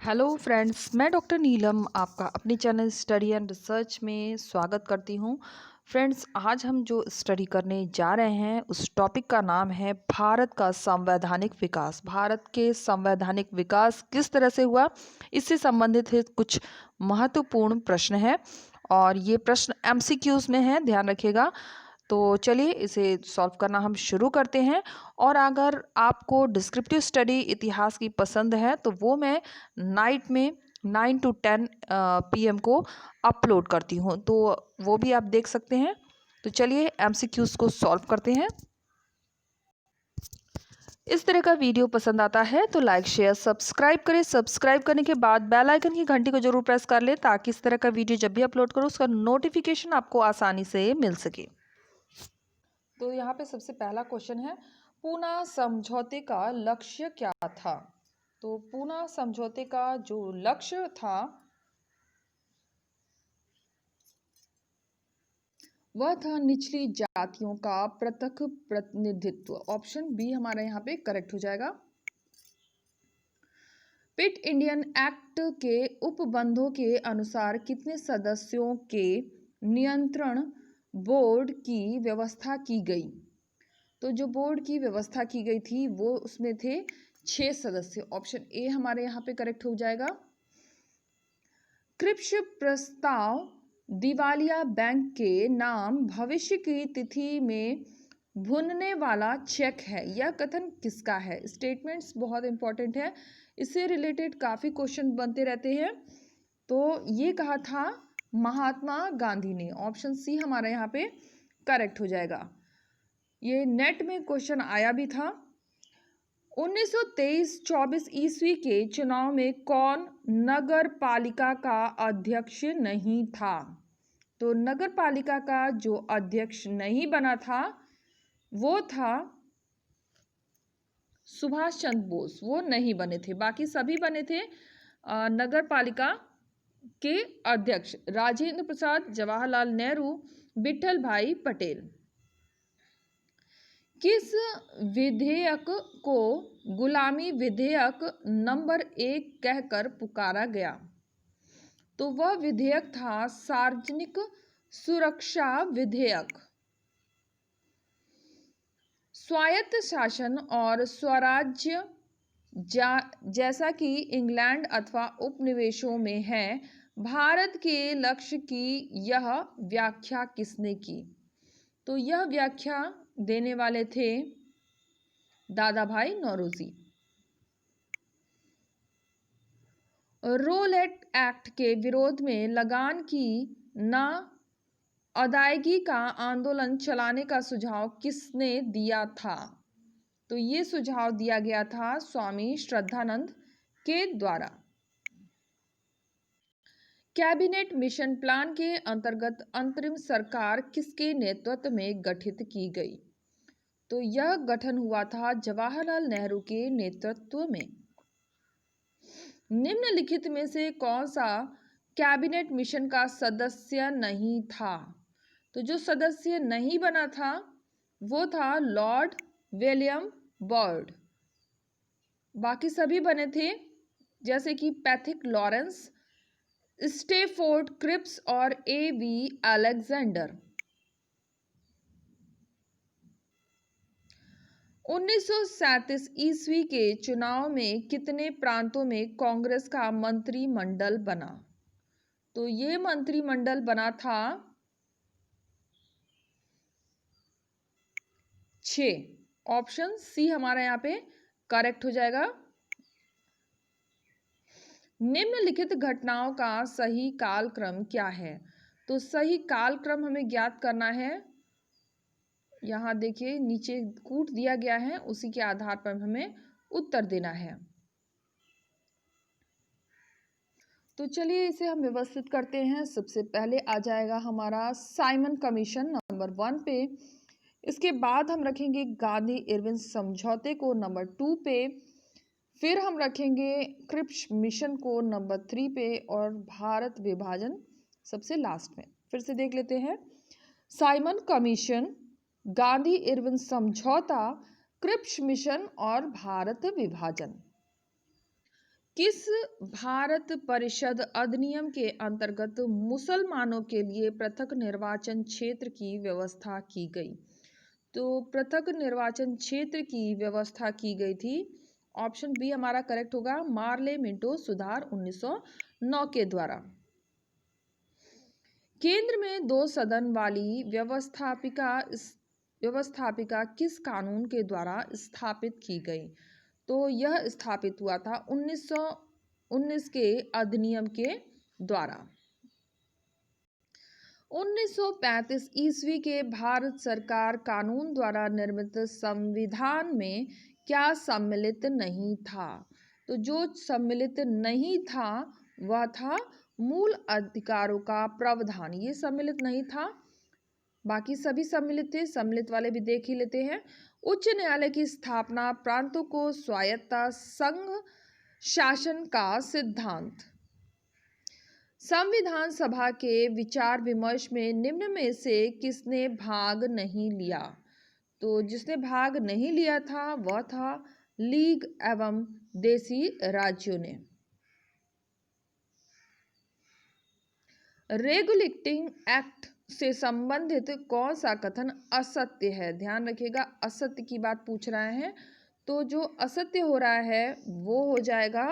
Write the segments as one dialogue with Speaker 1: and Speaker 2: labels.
Speaker 1: Hello friends, मैं doctor नीलम आपका अपने चैनल स्टडी एंड रिसर्च में स्वागत करती हूँ। फ्रेंड्स, आज हम जो स्टडी करने जा रहे हैं उस टॉपिक का नाम है भारत का संवैधानिक विकास। भारत के संवैधानिक विकास किस तरह से हुआ, इससे संबंधित है कुछ महत्वपूर्ण प्रश्न है और ये प्रश्न एमसीक्यूज में है, ध्यान रखिएगा। तो चलिए इसे सॉल्व करना हम शुरू करते हैं। और अगर आपको डिस्क्रिप्टिव स्टडी इतिहास की पसंद है तो वो मैं नाइट में 9 to 10 PM को अपलोड करती हूँ, तो वो भी आप देख सकते हैं। तो चलिए एमसीक्यूज को सॉल्व करते हैं। इस तरह का वीडियो पसंद आता है तो लाइक शेयर सब्सक्राइब करें। सब्सक्राइब करने के बाद बेल आइकन की घंटी को जरूर प्रेस कर लें ताकि इस तरह का वीडियो जब भी अपलोड करूँ उसका नोटिफिकेशन आपको आसानी से मिल सके। तो यहाँ पे सबसे पहला क्वेश्चन है, पूना समझौते का लक्ष्य क्या था। तो पूना समझौते का जो लक्ष्य था वह था निचली जातियों का पृथक प्रतिनिधित्व। ऑप्शन बी हमारा यहाँ पे करेक्ट हो जाएगा। पिट इंडियन एक्ट के उपबंधों के अनुसार कितने सदस्यों के नियंत्रण बोर्ड की व्यवस्था की गई। तो जो बोर्ड की व्यवस्था की गई थी वो उसमें थे 6 सदस्य। ऑप्शन ए हमारे यहाँ पे करेक्ट हो जाएगा। क्रिप्स प्रस्ताव दिवालिया बैंक के नाम भविष्य की तिथि में भुनने वाला चेक है, यह कथन किसका है। स्टेटमेंट्स बहुत इंपॉर्टेंट है, इससे रिलेटेड काफ़ी क्वेश्चन बनते रहते हैं। तो ये कहा था महात्मा गांधी ने। ऑप्शन सी हमारा यहाँ पे करेक्ट हो जाएगा। ये नेट में क्वेश्चन आया भी था। 1923-24 ईस्वी के चुनाव में कौन नगर पालिका का अध्यक्ष नहीं था। तो नगर पालिका का जो अध्यक्ष नहीं बना था वो था सुभाष चंद्र बोस। वो नहीं बने थे, बाकी सभी बने थे नगर पालिका के अध्यक्ष। राजेंद्र प्रसाद, जवाहरलाल नेहरू, विठल भाई पटेल। किस विधेयक को गुलामी विधेयक नंबर 1 कहकर पुकारा गया। तो वह विधेयक था सार्वजनिक सुरक्षा विधेयक। स्वायत्त शासन और स्वराज्य जैसा कि इंग्लैंड अथवा उपनिवेशों में है, भारत के लक्ष्य की यह व्याख्या किसने की। तो यह व्याख्या देने वाले थे दादा भाई नौरोजी। रोलेट एक्ट के विरोध में लगान की न अदायगी का आंदोलन चलाने का सुझाव किसने दिया था। तो ये सुझाव दिया गया था स्वामी श्रद्धानंद के द्वारा। कैबिनेट मिशन प्लान के अंतर्गत अंतरिम सरकार किसके नेतृत्व में गठित की गई। तो यह गठन हुआ था जवाहरलाल नेहरू के नेतृत्व में। निम्नलिखित में से कौन सा कैबिनेट मिशन का सदस्य नहीं था। तो जो सदस्य नहीं बना था वो था लॉर्ड विलियम बर्ड। बाकी सभी बने थे, जैसे कि पैथिक लॉरेंस, स्टेफोर्ड क्रिप्स और A.V. अलेक्जेंडर। 1937 ईस्वी के चुनाव में कितने प्रांतों में कांग्रेस का मंत्रिमंडल बना। तो ये मंत्रिमंडल बना था 6। ऑप्शन सी हमारा यहाँ पे करेक्ट हो जाएगा। निम्नलिखित घटनाओं का सही कालक्रम क्या है। तो सही कालक्रम हमें ज्ञात करना है। यहाँ देखिए नीचे कूट दिया गया है, उसी के आधार पर हमें उत्तर देना है। तो चलिए इसे हम व्यवस्थित करते हैं। सबसे पहले आ जाएगा हमारा साइमन कमीशन नंबर 1 पे। इसके बाद हम रखेंगे गांधी इरविन समझौते को नंबर 2 पे। फिर हम रखेंगे क्रिप्स मिशन को नंबर 3 पे और भारत विभाजन सबसे लास्ट में। फिर से देख लेते हैं। साइमन कमीशन, गांधी इरविन समझौता, क्रिप्स मिशन और भारत विभाजन। किस भारत परिषद अधिनियम के अंतर्गत मुसलमानों के लिए पृथक निर्वाचन क्षेत्र की व्यवस्था की गई? तो पृथक निर्वाचन क्षेत्र की व्यवस्था की गई थी, ऑप्शन बी हमारा करेक्ट होगा, मार्ले मिंटो सुधार 1909 के द्वारा। केंद्र में 2 सदन वाली व्यवस्थापिका किस कानून के द्वारा स्थापित की गई? तो यह स्थापित हुआ था 1919 के अधिनियम के द्वारा। 1935 ईस्वी के भारत सरकार कानून द्वारा निर्मित संविधान में क्या सम्मिलित नहीं था? तो जो सम्मिलित नहीं था वह था मूल अधिकारों का प्रावधान, ये सम्मिलित नहीं था, बाकी सभी सम्मिलित थे। सम्मिलित वाले भी देख ही लेते हैं। उच्च न्यायालय की स्थापना, प्रांतों को स्वायत्तता, संघ शासन का सिद्धांत। संविधान सभा के विचार विमर्श में निम्न में से किसने भाग नहीं लिया? तो जिसने भाग नहीं लिया था वह था लीग एवं देशी राज्यों ने। रेगुलेटिंग एक्ट से संबंधित कौन सा कथन असत्य है? ध्यान रखिएगा, असत्य की बात पूछ रहा है, तो जो असत्य हो रहा है वो हो जाएगा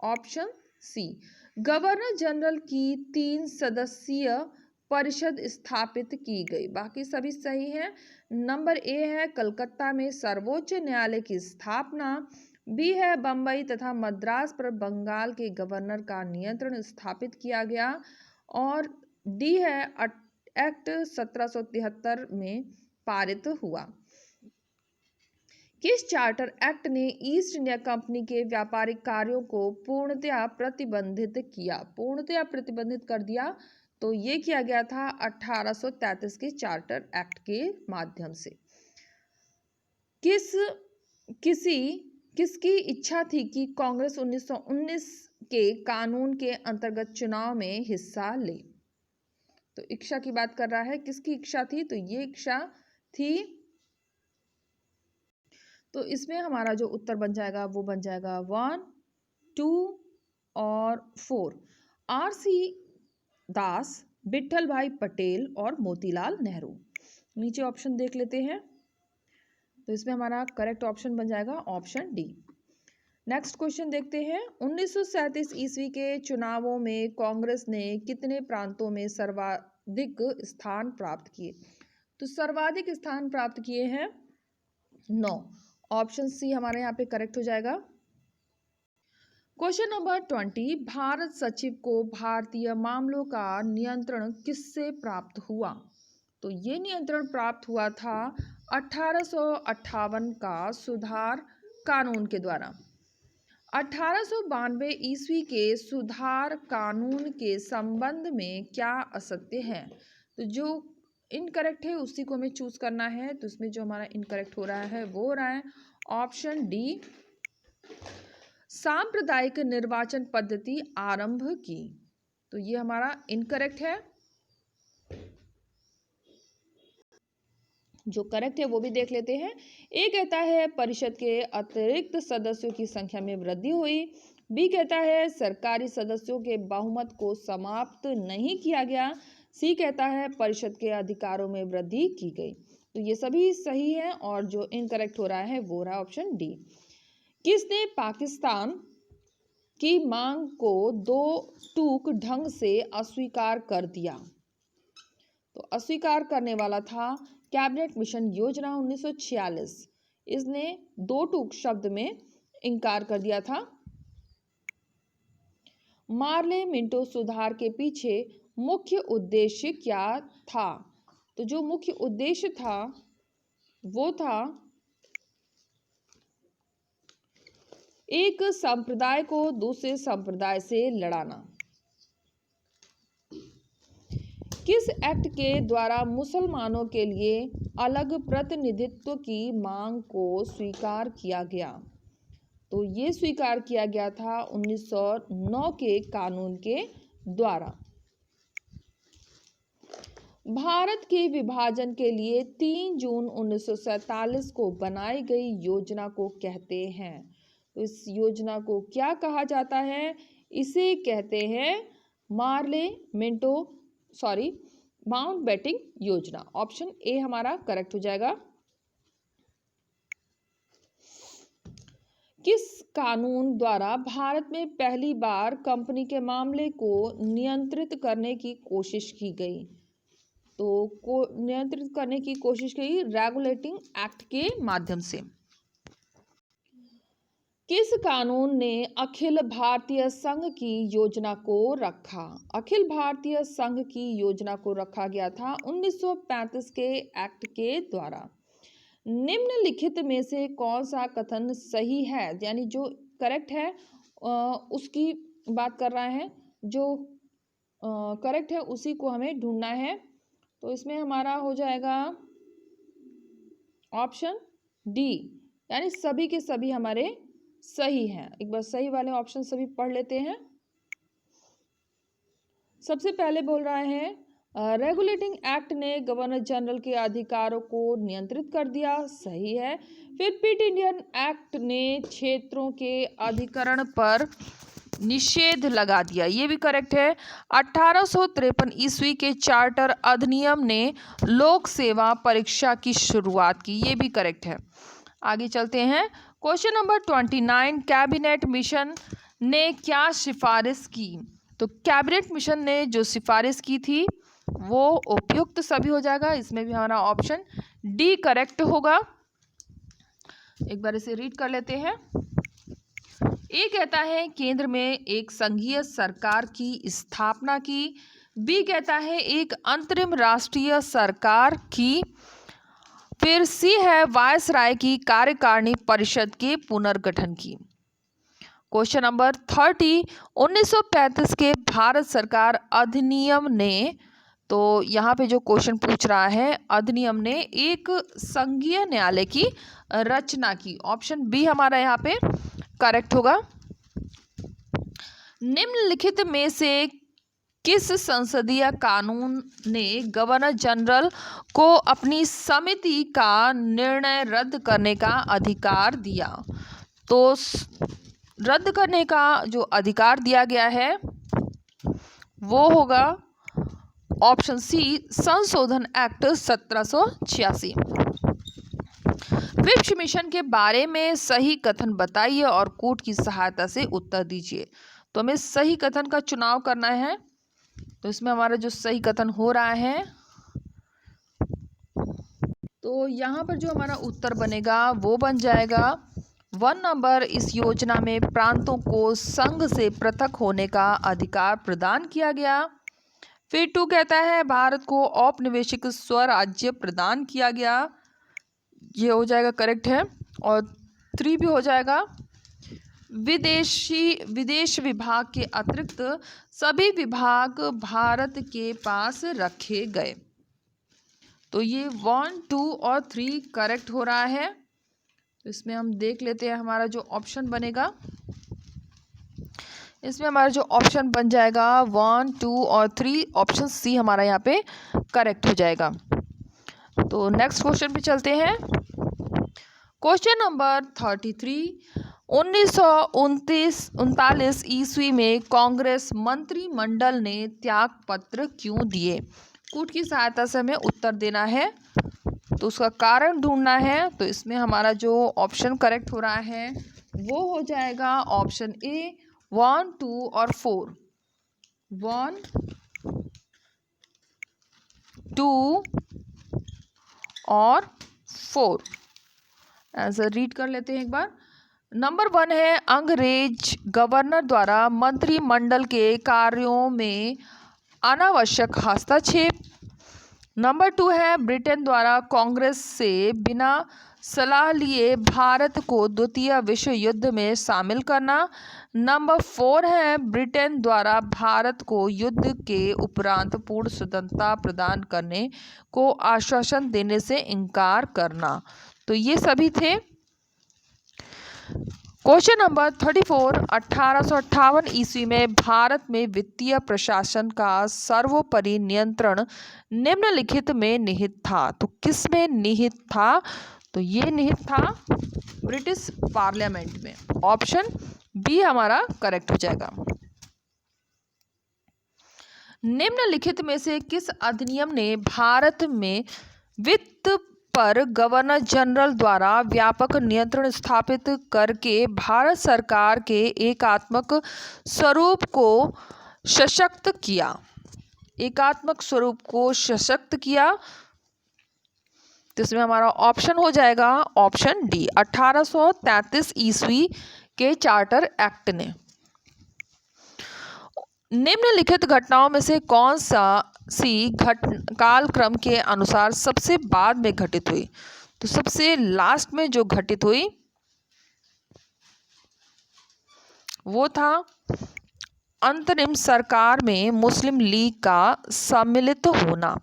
Speaker 1: ऑप्शन सी, गवर्नर जनरल की 3 सदस्यीय परिषद स्थापित की गई। बाकी सभी सही है। नंबर ए है कलकत्ता में सर्वोच्च न्यायालय की स्थापना, बी है बंबई तथा मद्रास पर बंगाल के गवर्नर का नियंत्रण स्थापित किया गया, और डी है एक्ट 1773 में पारित हुआ। किस चार्टर एक्ट ने ईस्ट इंडिया कंपनी के व्यापारिक कार्यों को पूर्णतया प्रतिबंधित किया? पूर्णतया प्रतिबंधित कर दिया, तो ये किया गया था 1833 के चार्टर एक्ट के माध्यम से। किसकी इच्छा थी कि कांग्रेस 1919 के कानून के अंतर्गत चुनाव में हिस्सा ले? तो इच्छा की बात कर रहा है, किसकी इच्छा थी? तो ये इच्छा थी, तो इसमें हमारा जो उत्तर बन जाएगा वो बन जाएगा 1, 2 और 4, आर.सी. दास, विट्ठल भाई पटेल और मोतीलाल नेहरू। नीचे ऑप्शन देख लेते हैं, तो इसमें हमारा करेक्ट ऑप्शन बन जाएगा ऑप्शन डी। नेक्स्ट क्वेश्चन देखते हैं। 1937 ईस्वी के चुनावों में कांग्रेस ने कितने प्रांतों में सर्वाधिक स्थान प्राप्त किए? तो सर्वाधिक स्थान प्राप्त किए हैं 9, ऑप्शन सी हमारे यहाँ पे करेक्ट हो जाएगा। क्वेश्चन नंबर 20, भारत सचिव को भारतीय मामलों का नियंत्रण किससे प्राप्त हुआ? तो ये नियंत्रण प्राप्त हुआ था 1858 का सुधार कानून के द्वारा। 1892 ईस्वी के सुधार कानून के संबंध में क्या असत्य है? तो जो इनकरेक्ट है उसी को हमें चूज करना है, तो इसमें जो हमारा इनकरेक्ट हो रहा है वो हो रहा है ऑप्शन डी, सांप्रदायिक निर्वाचन पद्धति आरंभ की। तो ये हमारा इनकरेक्ट है। जो करेक्ट है वो भी देख लेते हैं। ए कहता है परिषद के अतिरिक्त सदस्यों की संख्या में वृद्धि हुई, बी कहता है सरकारी सदस्यों के बहुमत को समाप्त नहीं किया गया, सी कहता है परिषद के अधिकारों में वृद्धि की गई। तो ये सभी सही है, और जो इनकरेक्ट हो रहा है वो रहा ऑप्शन डी। किसने पाकिस्तान की मांग को 2 टूक ढंग से अस्वीकार कर दिया? तो अस्वीकार करने वाला था कैबिनेट मिशन योजना 1946। इसने 2 टूक शब्द में इनकार कर दिया था। मार्ले मिंटो सुधार के पीछे मुख्य उद्देश्य क्या था? तो जो मुख्य उद्देश्य था वो था एक संप्रदाय को दूसरे संप्रदाय से लड़ाना। किस एक्ट के द्वारा मुसलमानों के लिए अलग प्रतिनिधित्व की मांग को स्वीकार किया गया? तो ये स्वीकार किया गया था 1909 के कानून के द्वारा। भारत के विभाजन के लिए 3 जून 1947 को बनाई गई योजना को कहते हैं। तो इस योजना को क्या कहा जाता है? इसे कहते हैं माउंटबेटन योजना। ऑप्शन ए हमारा करेक्ट हो जाएगा। किस कानून द्वारा भारत में पहली बार कंपनी के मामले को नियंत्रित करने की कोशिश की गई? तो नियंत्रित करने की कोशिश की रेगुलेटिंग एक्ट के माध्यम से। किस कानून ने अखिल भारतीय संघ की योजना को रखा? अखिल भारतीय संघ की योजना को रखा गया था 1935 के एक्ट के द्वारा। निम्नलिखित में से कौन सा कथन सही है? यानी जो करेक्ट है उसकी बात कर रहा है, जो करेक्ट है उसी को हमें ढूंढना है। तो इसमें हमारा हो जाएगा ऑप्शन डी, यानी सभी के सभी हमारे सही हैं। एक बार सही वाले ऑप्शन सभी पढ़ लेते हैं। सबसे पहले बोल रहा है रेगुलेटिंग एक्ट ने गवर्नर जनरल के अधिकारों को नियंत्रित कर दिया, सही है। फिर पिट इंडियन एक्ट ने क्षेत्रों के अधिकरण पर निषेध लगा दिया, ये भी करेक्ट है। 1853 ईस्वी के चार्टर अधिनियम ने लोक सेवा परीक्षा की शुरुआत की, ये भी करेक्ट है। आगे चलते हैं। क्वेश्चन नंबर 29, कैबिनेट मिशन ने क्या सिफारिश की? तो कैबिनेट मिशन ने जो सिफारिश की थी वो उपयुक्त सभी हो जाएगा। इसमें भी हमारा ऑप्शन डी करेक्ट होगा। एक बार इसे रीड कर लेते हैं। ए कहता है केंद्र में एक संघीय सरकार की स्थापना की। बी कहता है एक अंतरिम राष्ट्रीय सरकार की। फिर सी है वायसराय की कार्यकारिणी परिषद के पुनर्गठन की। क्वेश्चन नंबर 30, 1935 के भारत सरकार अधिनियम ने, तो यहाँ पे जो क्वेश्चन पूछ रहा है, अधिनियम ने एक संघीय न्यायालय की रचना की। ऑप्शन बी हमारा यहाँ पे करेक्ट होगा। निम्नलिखित में से किस संसदीय कानून ने गवर्नर जनरल को अपनी समिति का निर्णय रद्द करने का अधिकार दिया? तो रद्द करने का जो अधिकार दिया गया है वो होगा ऑप्शन सी, संशोधन एक्ट 1786। विप्स मिशन के बारे में सही कथन बताइए और कोड की सहायता से उत्तर दीजिए। तो हमें सही कथन का चुनाव करना है। तो इसमें हमारा जो सही कथन हो रहा है, तो यहाँ पर जो हमारा उत्तर बनेगा वो बन जाएगा 1 नंबर, इस योजना में प्रांतों को संघ से पृथक होने का अधिकार प्रदान किया गया। फिर 2 कहता है भारत को औपनिवेशिक स्वराज्य प्रदान किया गया, ये हो जाएगा करेक्ट है। और 3 भी हो जाएगा, विदेश विभाग के अतिरिक्त सभी विभाग भारत के पास रखे गए। तो ये 1, 2 और 3 करेक्ट हो रहा है। तो इसमें हम देख लेते हैं हमारा जो ऑप्शन बनेगा। इसमें हमारा जो ऑप्शन बन जाएगा 1, 2 और 3, ऑप्शन सी हमारा यहाँ पे करेक्ट हो जाएगा। तो नेक्स्ट क्वेश्चन पे चलते हैं। क्वेश्चन नंबर 33, 1939 ईस्वी में कांग्रेस मंत्रिमंडल ने त्याग पत्र क्यों दिए? कूट की सहायता से हमें उत्तर देना है, तो उसका कारण ढूंढना है। तो इसमें हमारा जो ऑप्शन करेक्ट हो रहा है वो हो जाएगा ऑप्शन ए, 1, 2 और 4। 1, 2 और 4 आंसर रीड कर लेते हैं एक बार। नंबर 1 है अंग्रेज गवर्नर द्वारा मंत्रिमंडल के कार्यों में अनावश्यक हस्तक्षेप। नंबर 2 है ब्रिटेन द्वारा कांग्रेस से बिना सलाह लिए भारत को द्वितीय विश्व युद्ध में शामिल करना। नंबर 4 है ब्रिटेन द्वारा भारत को युद्ध के उपरांत पूर्ण स्वतंत्रता प्रदान करने को आश्वासन देने से इनकार करना। तो ये सभी थे। क्वेश्चन नंबर 34, 1858 ईस्वी में भारत में वित्तीय प्रशासन का सर्वोपरि नियंत्रण निम्नलिखित में निहित था। तो किस में निहित था? तो ये निहित था ब्रिटिश पार्लियामेंट में। ऑप्शन बी हमारा करेक्ट हो जाएगा। निम्नलिखित में से किस अधिनियम ने भारत में वित्त पर गवर्नर जनरल द्वारा व्यापक नियंत्रण स्थापित करके भारत सरकार के एकात्मक स्वरूप को सशक्त किया? एकात्मक स्वरूप को सशक्त किया, तो इसमें हमारा ऑप्शन हो जाएगा ऑप्शन डी, 1833 ईस्वी के चार्टर एक्ट ने। निम्नलिखित घटनाओं में से कौन सी कालक्रम के अनुसार सबसे बाद में घटित हुई? तो सबसे लास्ट में जो घटित हुई वो था अंतरिम सरकार में मुस्लिम लीग का सम्मिलित होना।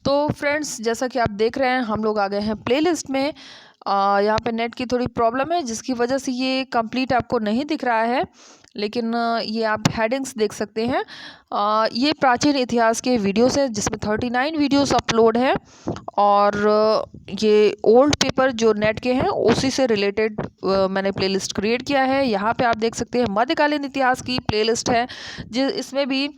Speaker 1: तो फ्रेंड्स, जैसा कि आप देख रहे हैं हम लोग आ गए हैं प्लेलिस्ट में। यहाँ पे नेट की थोड़ी प्रॉब्लम है जिसकी वजह से ये कंप्लीट आपको नहीं दिख रहा है, लेकिन ये आप हेडिंग्स देख सकते हैं। ये प्राचीन इतिहास के वीडियोस है जिसमें 39 वीडियोस अपलोड हैं, और ये ओल्ड पेपर जो नेट के हैं उसी से रिलेटेड मैंने प्लेलिस्ट क्रिएट किया है। यहाँ पे आप देख सकते हैं मध्यकालीन इतिहास की प्लेलिस्ट है, इसमें भी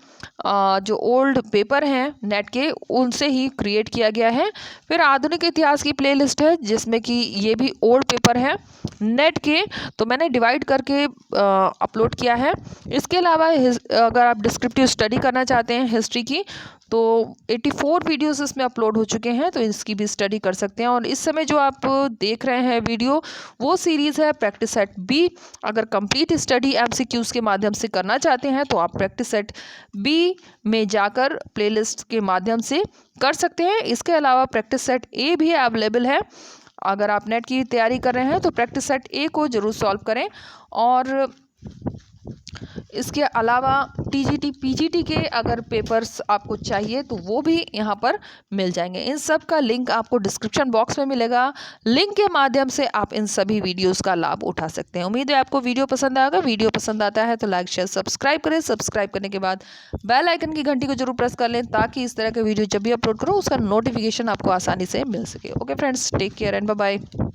Speaker 1: जो ओल्ड पेपर हैं नेट के उनसे ही क्रिएट किया गया है। फिर आधुनिक इतिहास की प्लेलिस्ट है जिसमें कि ये भी ओल्ड पेपर है नेट के, तो मैंने डिवाइड करके अपलोड किया है। इसके अलावा अगर आप डिस्क्रिप्टिव स्टडी करना चाहते हैं हिस्ट्री की, तो 84 वीडियोस इसमें अपलोड हो चुके हैं, तो इसकी भी स्टडी कर सकते हैं। और इस समय जो आप देख रहे हैं वीडियो, वो सीरीज़ है प्रैक्टिस सेट बी। अगर कंप्लीट स्टडी एमसीक्यूज़ के माध्यम से करना चाहते हैं तो आप प्रैक्टिस सेट बी में जाकर प्लेलिस्ट के माध्यम से कर सकते हैं। इसके अलावा प्रैक्टिस सेट ए भी अवेलेबल है। अगर आप नेट की तैयारी कर रहे हैं तो प्रैक्टिस सेट ए को ज़रूर सॉल्व करें। और इसके अलावा टीजीटी पीजीटी के अगर पेपर्स आपको चाहिए तो वो भी यहाँ पर मिल जाएंगे। इन सब का लिंक आपको डिस्क्रिप्शन बॉक्स में मिलेगा। लिंक के माध्यम से आप इन सभी वीडियोस का लाभ उठा सकते हैं। उम्मीद है आपको वीडियो पसंद आएगा। वीडियो पसंद आता है तो लाइक शेयर सब्सक्राइब करें। सब्सक्राइब करने के बाद बेल आइकन की घंटी को जरूर प्रेस कर लें ताकि इस तरह के वीडियो जब भी अपलोड करो उसका नोटिफिकेशन आपको आसानी से मिल सके। Okay friends, take care and bye bye.